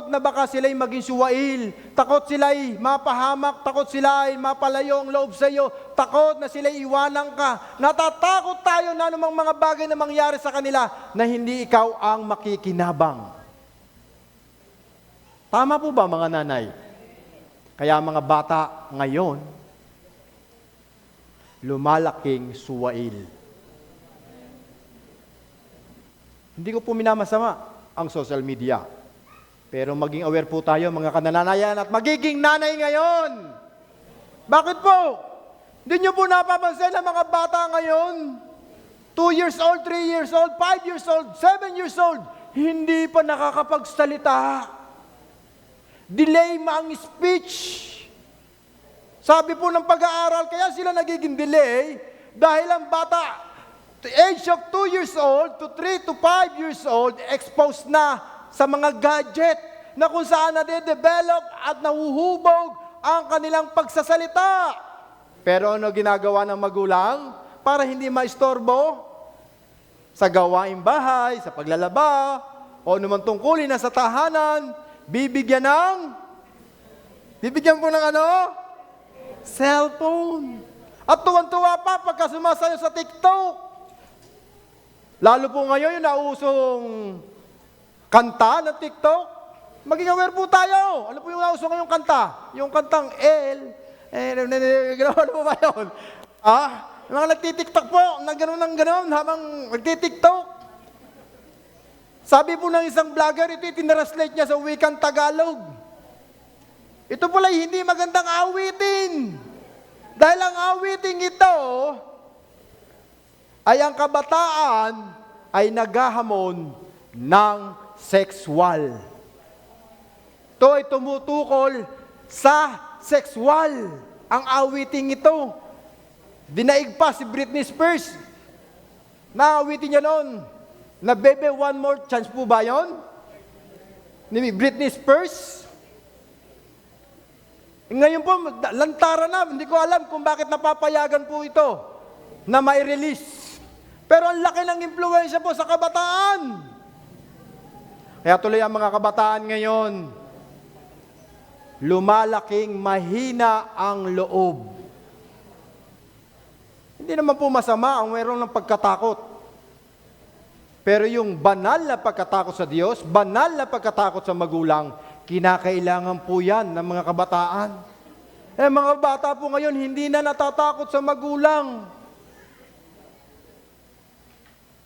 Speaker 1: na baka sila'y maging suwail. Takot sila'y mapahamak. Takot sila'y mapalayo ang loob sa iyo. Takot na sila'y iwanan ka. Natatakot tayo na anumang mga bagay na mangyari sa kanila na hindi ikaw ang makikinabang. Tama po ba mga nanay? Kaya mga bata ngayon, lumalaking suwail. Hindi ko po minamasama ang social media. Pero maging aware po tayo mga kanananayan at magiging nanay ngayon. Bakit po? Hindi nyo po napapansin ang mga bata ngayon? 2 years old, 3 years old, 5 years old, 7 years old, hindi pa nakakapagsalita. Delay ang speech. Sabi po ng pag-aaral, kaya sila nagiging delay dahil ang bata, the age of 2 years old to 3 to 5 years old, exposed na sa mga gadget na kung saan nade-develop at nahuhubog ang kanilang pagsasalita. Pero ano ginagawa ng magulang para hindi maistorbo? Sa gawaing bahay, sa paglalaba, o naman tungkulin na sa tahanan, bibigyan po ng ano? Cellphone. At tuwan-tuwa pa pagka sumasayo sa TikTok. Lalo po ngayon yung nausong kanta ng TikTok. Maging aware po tayo. Ano po yung nausong ngayong kanta? Yung kantang ano po ba yun? Yung mga nagtitiktok po, na gano'n habang nagtitiktok. Sabi po ng isang vlogger, ito itinranslate niya sa wikang Tagalog. Ito pala hindi magandang awitin. Dahil ang awiting ito ay ang kabataan ay naghahamon ng sexual. Ito ay tumutukol sa sexual. Ang awiting ito. Dinaig pa si Britney Spears. Naawitin niya noon. Na Baby One More Chance po ba yun? Ni Britney Spears? Ngayon po, lantaran na, hindi ko alam kung bakit napapayagan po ito na mai-release. Pero ang laki ng impluwensya po sa kabataan. Kaya tuloy ang mga kabataan ngayon, lumalaking mahina ang loob. Hindi naman po masama ang mayroon ng pagkatakot. Pero yung banal na pagkatakot sa Diyos, banal na pagkatakot sa magulang, kinakailangan po yan ng mga kabataan. Mga bata po ngayon, hindi na natatakot sa magulang.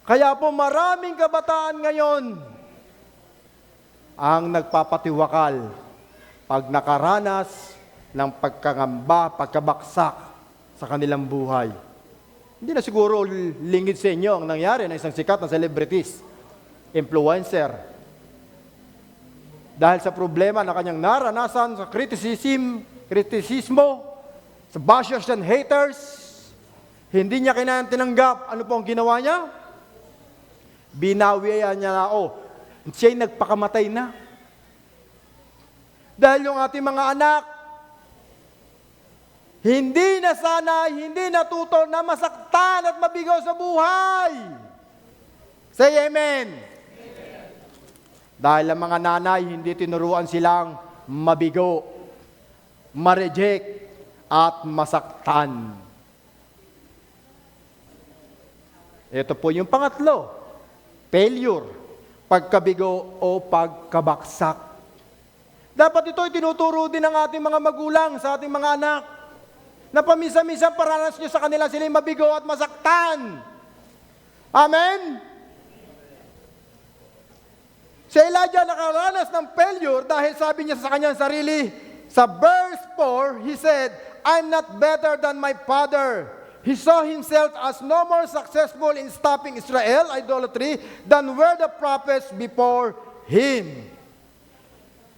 Speaker 1: Kaya po maraming kabataan ngayon ang nagpapatiwakal pag nakaranas ng pagkangamba, pagkabaksak sa kanilang buhay. Hindi na siguro lingid sa inyo ang nangyari ng isang sikat na celebrities, influencer. Dahil sa problema na kanyang naranasan sa kritisismo, sa bashers and haters, hindi niya kinayang tinanggap. Ano po ang ginawa niya? Binawian niya na, siya'y nagpakamatay na. Dahil yung ating mga anak, hindi na sana, hindi natuto na masaktan at mabigaw sa buhay. Say amen. Amen. Dahil ang mga nanay, hindi tinuruan silang mabigo, ma-reject, at masaktan. Ito po yung pangatlo, failure, pagkabigo o pagkabaksak. Dapat ito tinuturo din ng ating mga magulang sa ating mga anak, na paminsan-minsan paranas nyo sa kanila sila mabigo at masaktan. Amen? Si Elijah nakaranas ng failure dahil sabi niya sa kanyang sarili, sa verse 4, he said, I'm not better than my father. He saw himself as no more successful in stopping Israel idolatry than were the prophets before him.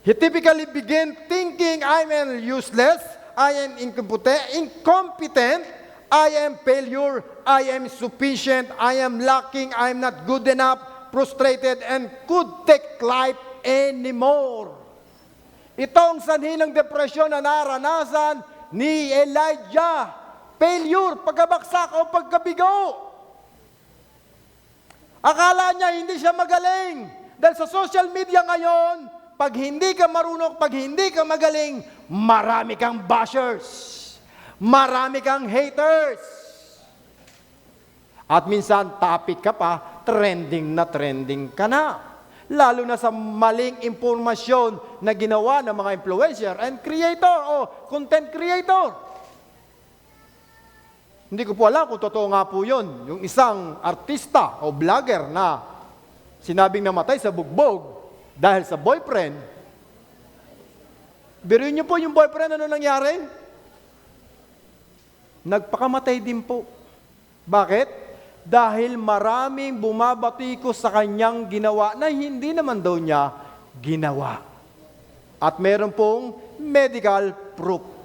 Speaker 1: He typically began thinking, I'm useless, I am incompetent, I am failure, I am insufficient, I am lacking, I am not good enough, frustrated, and could take life anymore. Itong sanhi ng depresyon na naranasan ni Elijah. Failure, pagkabaksak o pagkabigo. Akala niya hindi siya magaling. Dahil sa social media ngayon, pag hindi ka marunong, pag hindi ka magaling, marami kang bashers. Marami kang haters. At minsan, topic ka pa, trending ka na. Lalo na sa maling impormasyon na ginawa ng mga influencer and creator o content creator. Hindi ko po alam kung totoo nga po yun. Yung isang artista o vlogger na sinabing namatay sa bugbog dahil sa boyfriend. Biruin niyo po yung boyfriend, ano nangyari? Nagpakamatay din po. Bakit? Dahil maraming bumabatikos sa kanyang ginawa na hindi naman daw niya ginawa. At meron pong medical proof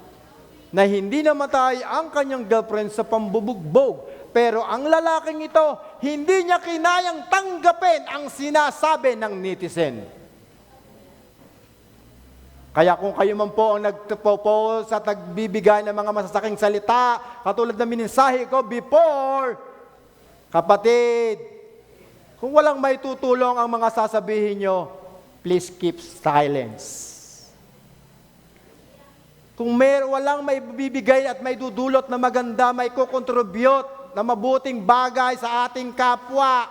Speaker 1: na hindi namatay ang kanyang girlfriend sa pambubugbog. Pero ang lalaking ito, hindi niya kinayang tanggapin ang sinasabi ng netizen. Kaya kung kayo man po ang nagpo-post at nagbibigay ng mga masasaking salita, katulad ng minisahe ko before, kapatid, kung walang may tutulong ang mga sasabihin nyo, please keep silence. Kung walang may bibigay at may dudulot na maganda, may kukontribute na mabuting bagay sa ating kapwa,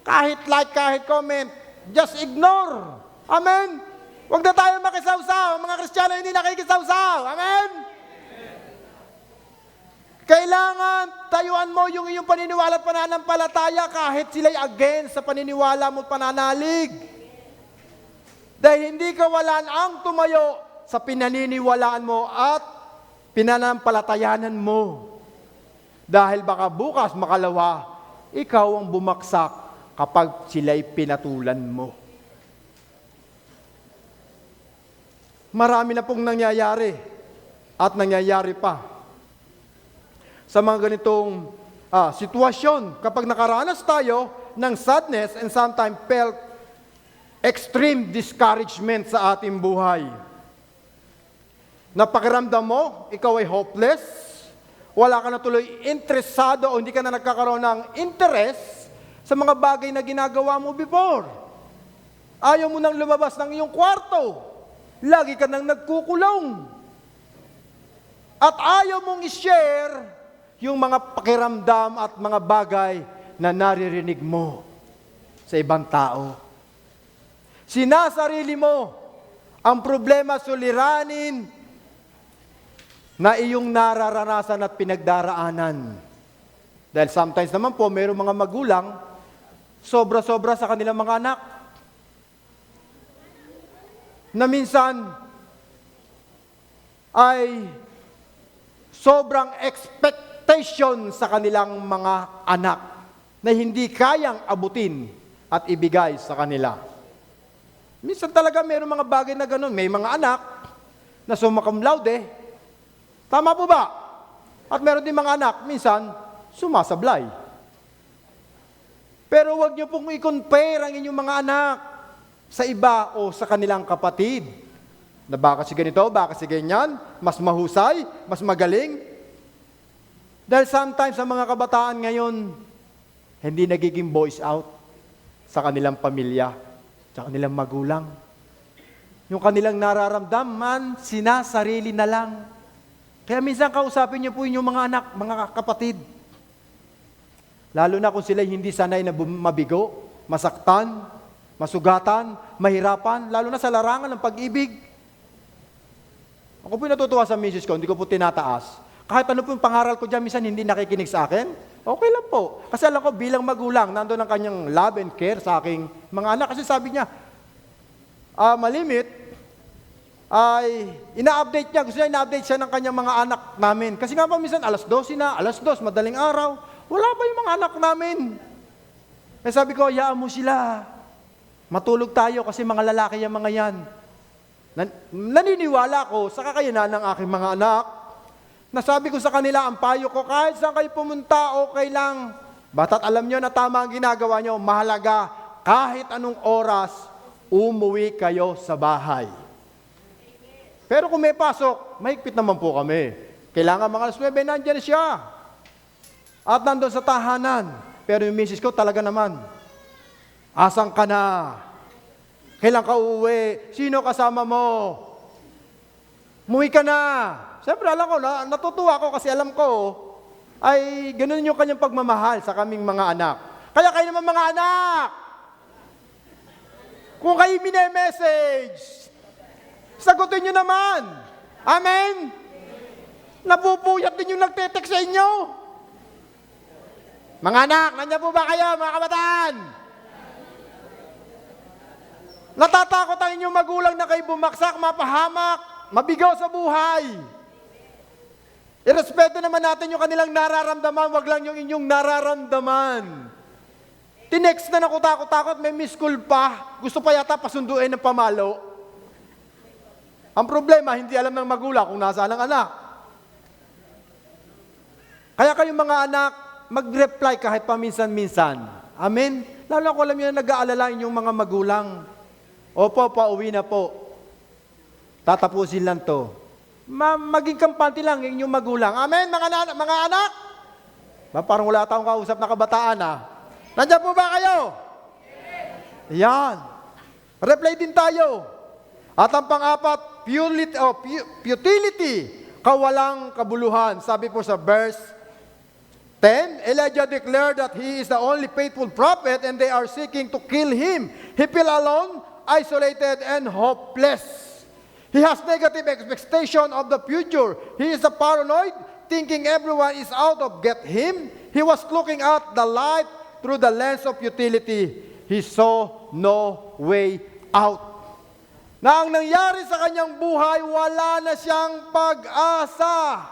Speaker 1: kahit like, kahit comment, just ignore. Amen? Huwag na tayo makisawsaw. Mga Kristiyano hindi nakikisawsaw. Amen? Kailangan tayuan mo yung iyong paniniwala at pananampalataya kahit sila'y against sa paniniwala mo at pananalig. Dahil hindi ka walaan ang tumayo sa pinaniniwalaan mo at pinanampalatayanan mo. Dahil baka bukas makalawa, ikaw ang bumaksak kapag sila'y pinatulan mo. Marami na pong nangyayari at nangyayari pa sa mga ganitong sitwasyon. Kapag nakaranas tayo ng sadness and sometimes felt extreme discouragement sa ating buhay. Napakiramdam mo, ikaw ay hopeless, wala ka na tuloy interesado o hindi ka na nagkakaroon ng interest sa mga bagay na ginagawa mo before. Ayaw mo nang lumabas ng iyong kwarto. Lagi ka nang nagkukulong. At ayaw mong i-share yung mga pakiramdam at mga bagay na naririnig mo sa ibang tao. Sinasarili mo ang problema suliranin na iyong nararanasan at pinagdaraanan. Dahil sometimes naman po, mayroong mga magulang, sobra-sobra sa kanilang mga anak. Na minsan ay sobrang expectation sa kanilang mga anak na hindi kayang abutin at ibigay sa kanila. Minsan talaga mayroong mga bagay na ganun. May mga anak na summa cum laude. Tama po ba? At meron din mga anak, minsan, sumasablay. Pero huwag niyo pong i-compare ang inyong mga anak sa iba o sa kanilang kapatid. Na baka si ganito, baka si ganyan, mas mahusay, mas magaling. Dahil sometimes ang mga kabataan ngayon, hindi nagiging voice out sa kanilang pamilya, sa kanilang magulang. Yung kanilang nararamdaman, sinasarili na lang. Kaya minsan kausapin niyo po inyong mga anak, mga kapatid. Lalo na kung sila hindi sanay na mabigo, masaktan, masugatan, mahirapan, lalo na sa larangan ng pag-ibig. Ako po natutuwa sa misis ko, hindi ko po tinataas. Kahit ano po yung pangaral ko dyan, minsan hindi nakikinig sa akin, okay lang po. Kasi alam ko bilang magulang, nandoon ang kanyang love and care sa aking mga anak. Kasi sabi niya, malimit, ay ina-update niya, gusto niya ina-update siya ng kanyang mga anak namin. Kasi nga pa minsan, alas 12 na, alas 2, madaling araw, wala pa yung mga anak namin. Eh sabi ko, hayaan mo sila. Matulog tayo kasi mga lalaki yung mga yan. Naniniwala ko sa kakayanan ng aking mga anak. Nasabi ko sa kanila, ang payo ko, kahit saan kayo pumunta, okay lang. Bata't alam nyo na tama ang ginagawa nyo, mahalaga, kahit anong oras, umuwi kayo sa bahay. Pero kung may pasok, mahigpit naman po kami. Kailangan mga alas 9, nandiyan siya. At nandun sa tahanan. Pero yung misis ko talaga naman, asan ka na? Kailan ka uuwi? Sino kasama mo? Muwi ka na. Siyempre, alam ko, natutuwa ako kasi alam ko, ay ganun yung kanyang pagmamahal sa kaming mga anak. Kaya kayo naman mga anak, kung kayo mini-message, sagutin nyo naman. Amen? Napupuyat din yung nagtetext sa inyo. Mga anak, nandiyan po ba kayo, mga kabataan? Natatakot ang inyong magulang na kayo bumaksak, mapahamak, mabigaw sa buhay. Irespeto naman natin yung kanilang nararamdaman, wag lang yung inyong nararamdaman. Tinext na nakutakot-takot, may miss call pa, gusto pa yata pasunduin ng pamalo. Ang problema, hindi alam ng magulang kung nasaan ang anak. Kaya kayong mga anak, mag-reply kahit paminsan-minsan. Amen? Lalo ko alam nyo na nag-aalala inyong mga magulang. Opo, pauwi na po. Tatapusin lang to. Maging kampante lang yung inyong magulang. Amen, mga anak? Parang wala tayong kausap na kabataan, ha? Nandiyan po ba kayo? Yan. Reply din tayo. At ang pang-apat, futility, kawalang kabuluhan. Sabi po sa verse 10, Elijah declared that he is the only faithful prophet and they are seeking to kill him. He felt alone, isolated, and hopeless. He has negative expectation of the future. He is a paranoid, thinking everyone is out to get him. He was looking at the life through the lens of futility. He saw no way out. Na ang nangyari sa kanyang buhay, wala na siyang pag-asa.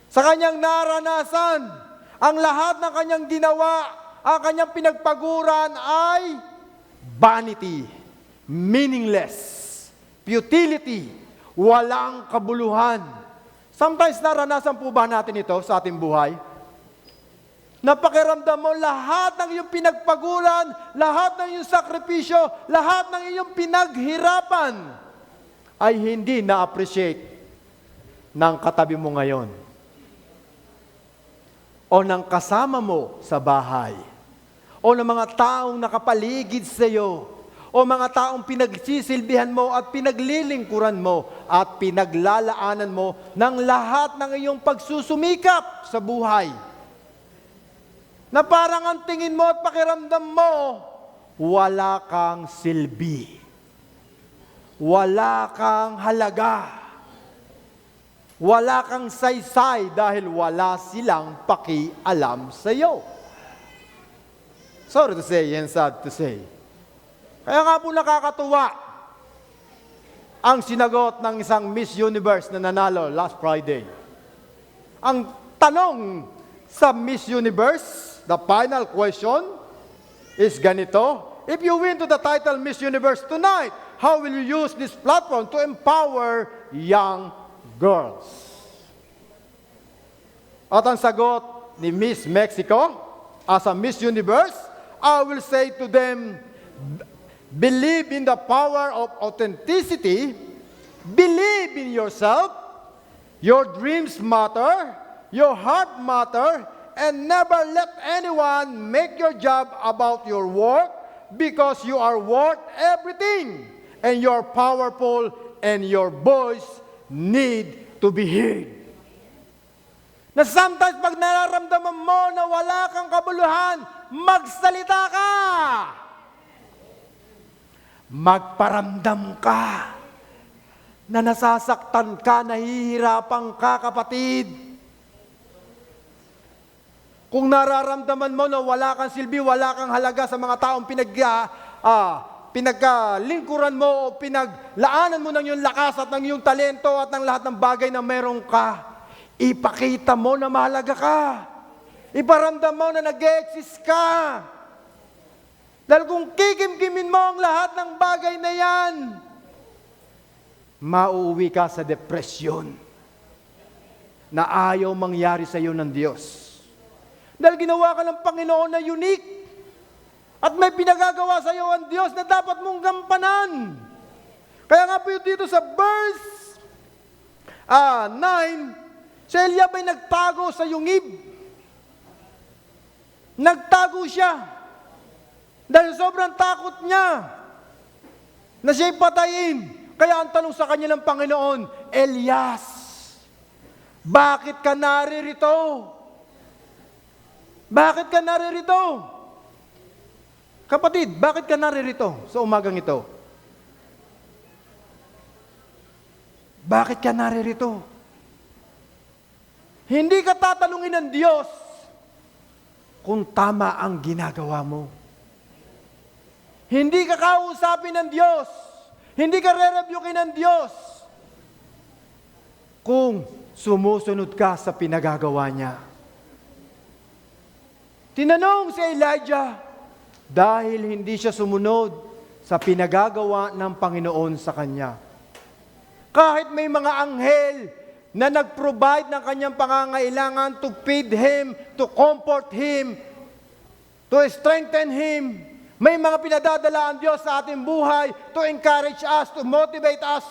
Speaker 1: Sa kanyang naranasan, ang lahat ng kanyang ginawa, ang kanyang pinagpaguran ay vanity, meaningless, futility, walang kabuluhan. Sometimes naranasan po ba natin ito sa ating buhay? Napakiramdam mo lahat ng iyong pinagpaguran, lahat ng iyong sakripisyo, lahat ng iyong pinaghirapan ay hindi na-appreciate ng katabi mo ngayon o ng kasama mo sa bahay o ng mga taong nakapaligid sa iyo o mga taong pinagsisilbihan mo at pinaglilingkuran mo at pinaglalaanan mo ng lahat ng iyong pagsusumikap sa buhay. Na parang ang tingin mo at pakiramdam mo, wala kang silbi. Wala kang halaga. Wala kang saysay dahil wala silang pakialam sa iyo. Sorry to say and sad to say. Kaya nga po nakakatuwa ang sinagot ng isang Miss Universe na nanalo last Friday. Ang tanong sa Miss Universe, the final question is ganito: if you win to the title Miss Universe tonight, how will you use this platform to empower young girls? At ang sagot ni Miss Mexico as a Miss Universe, I will say to them, believe in the power of authenticity, believe in yourself, your dreams matter, your heart matter, and never let anyone make your job about your work, because you are worth everything, and you're powerful, and your voice need to be heard. Na sometimes pag nararamdaman mo na wala kang kabuluhan, magsalita ka. Magparamdam ka na nasasaktan ka, nahihirapan ka, kapatid. Kung nararamdaman mo na wala kang silbi, wala kang halaga sa mga taong pinagkalingkuran mo o pinaglaanan mo ng iyong lakas at ng iyong talento at ng lahat ng bagay na meron ka, ipakita mo na mahalaga ka. Iparamdam mo na nag-exist ka. Dahil kung kikimkimin mo ang lahat ng bagay na yan, mauuwi ka sa depresyon na ayaw mangyari sa iyo ng Diyos. Dahil ginawa ka ng Panginoon na unique at may pinagagawa sa iyo ang Diyos na dapat mong gampanan. Kaya nga po dito sa verse 9, si Eliab ay nagtago sa yungib. Nagtago siya. Dahil sobrang takot niya na siya'y patayin. Kaya ang tanong sa kanya ng Panginoon, Elias, bakit ka naririto? Bakit ka naririto? Kapatid, bakit ka naririto sa umagang ito? Bakit ka naririto? Hindi ka tatanungin ng Diyos kung tama ang ginagawa mo. Hindi ka kausapin ng Diyos. Hindi ka re-rebukin ng Diyos kung sumusunod ka sa pinagagawa niya. Tinanong si Elijah dahil hindi siya sumunod sa pinagagawa ng Panginoon sa kanya. Kahit may mga anghel na nag-provide ng kanyang pangangailangan to feed him, to comfort him, to strengthen him, may mga pinadadala ang Diyos sa ating buhay to encourage us, to motivate us,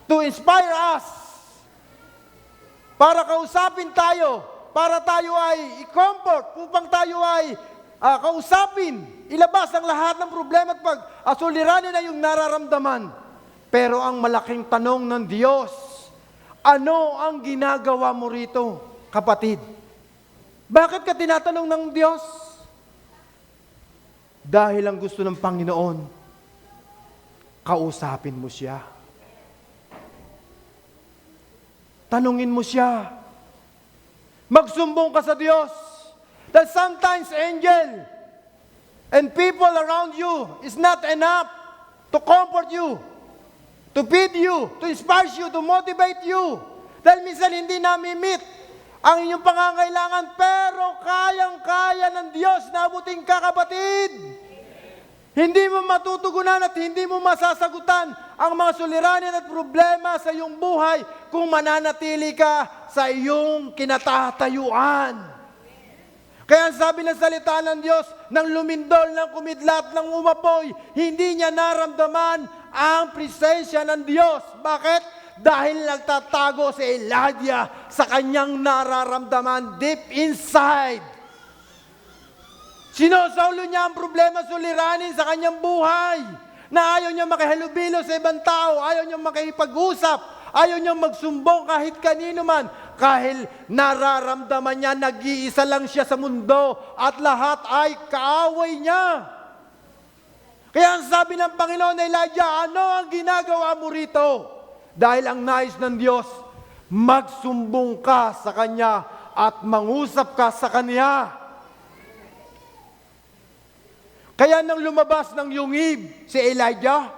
Speaker 1: to inspire us. Para kausapin tayo, para tayo ay i-comfort, upang tayo ay kausapin, ilabas ang lahat ng problema at pag-asuliranin na yung nararamdaman. Pero ang malaking tanong ng Diyos, ano ang ginagawa mo rito, kapatid? Bakit ka tinatanong ng Diyos? Dahil ang gusto ng Panginoon, kausapin mo siya. Tanungin mo siya. Magsumbong ka sa Diyos. That sometimes angel and people around you is not enough to comfort you, to feed you, to inspire you, to motivate you. Dahil minsan hindi nami-meet ang inyong pangangailangan, pero kayang-kaya ng Diyos na abutin ka, kapatid. Hindi mo matutugunan at hindi mo masasagutan ang mga suliranin at problema sa iyong buhay kung mananatili ka sa iyong kinatatayuan. Kaya ang sabi ng salita ng Diyos, nang lumindol, nang kumidlat, nang umapoy, hindi niya naramdaman ang presensya ng Diyos. Bakit? Dahil nagtatago si Elijah sa kanyang nararamdaman deep inside. Sinosaulo niya ang problema suliranin sa kanyang buhay. Na ayaw niya makihalubilo sa ibang tao, ayaw niya makipag-usap, ayaw niya magsumbong kahit kanino man. Kahit nararamdaman niya, nag-iisa lang siya sa mundo at lahat ay kaaway niya. Kaya ang sabi ng Panginoon na Elijah, ano ang ginagawa mo rito? Dahil ang nais ng Diyos, magsumbong ka sa Kanya at mangusap ka sa Kanya. Kaya nang lumabas ng yungib si Elijah,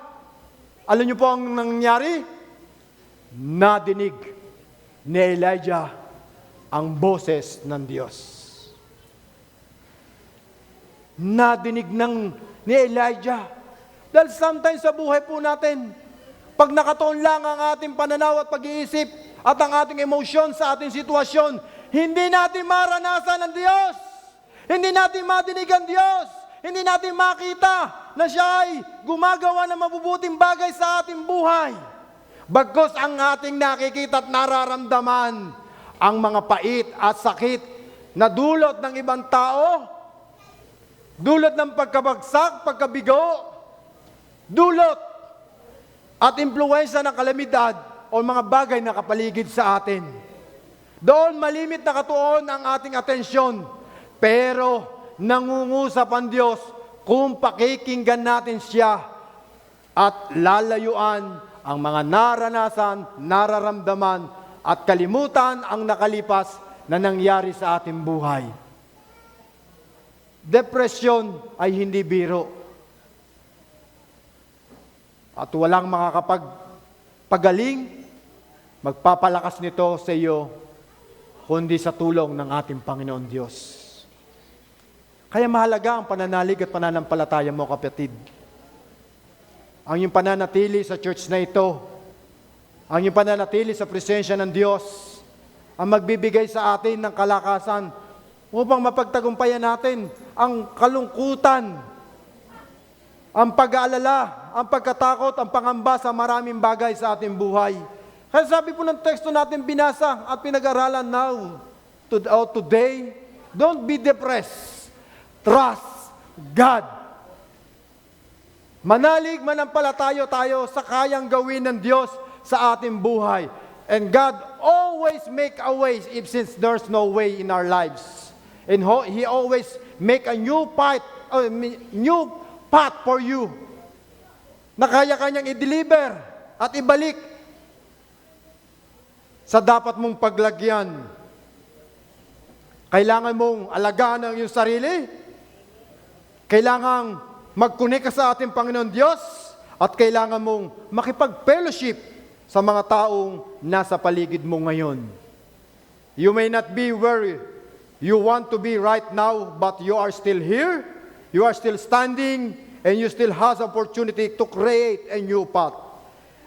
Speaker 1: alam niyo po ang nangyari? Nadinig ni Elijah ang boses ng Diyos. Nadinig ni Elijah. Dahil sometimes sa buhay po natin, pag nakatuon lang ang ating pananaw at pag-iisip at ang ating emosyon sa ating sitwasyon, hindi natin maranasan ang Diyos. Hindi natin madinig ang Diyos. Hindi natin makita na siya ay gumagawa ng mabubuting bagay sa ating buhay. Bagkus ang ating nakikita at nararamdaman ang mga pait at sakit na dulot ng ibang tao, dulot ng pagkabagsak, pagkabigo, dulot at impluwensya ng kalamidad o mga bagay na kapaligid sa atin. Doon malimit na katuon ang ating atensyon, pero nangungusap ang Diyos kung pakikinggan natin siya at lalayuan ang mga naranasan, nararamdaman at kalimutan ang nakalipas na nangyari sa ating buhay. Depresyon ay hindi biro. At walang makakapagpagaling, magpapalakas nito sa iyo, kundi sa tulong ng ating Panginoon Diyos. Kaya mahalaga ang pananalig at pananampalataya mo, kapatid. Ang iyong pananatili sa church na ito, ang iyong pananatili sa presensya ng Diyos, ang magbibigay sa atin ng kalakasan upang mapagtagumpayan natin ang kalungkutan, ang pag-aalala, ang pagkatakot, ang pangamba sa maraming bagay sa ating buhay. Kaya sabi po ng teksto natin binasa at pinag-aralan today, don't be depressed. Trust God. Manalig, manampalataya tayo sa kayang gawin ng Diyos sa ating buhay. And God always make a way if since there's no way in our lives. And He always make a new path for you na kaya kanyang i-deliver at ibalik sa dapat mong paglagyan. Kailangan mong alagaan ang iyong sarili. Kailangan mag-connect ka sa ating Panginoon Diyos at kailangan mong makipag-fellowship sa mga taong nasa paligid mo ngayon. You may not be where you want to be right now, but you are still here. You are still standing and you still have opportunity to create a new path.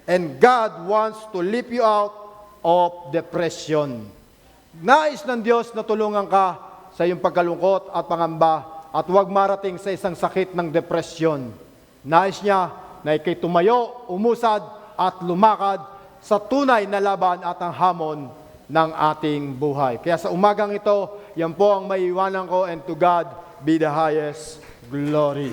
Speaker 1: And God wants to lift you out of depression. Nais ng Diyos na tulungan ka sa iyong pagkalungkot at pangamba at huwag marating sa isang sakit ng depresyon. Nais niya na ikay tumayo, umusad at lumakad sa tunay na laban at ang hamon ng ating buhay. Kaya sa umagang ito, yan po ang maiiwanan ko, and to God be the highest glory.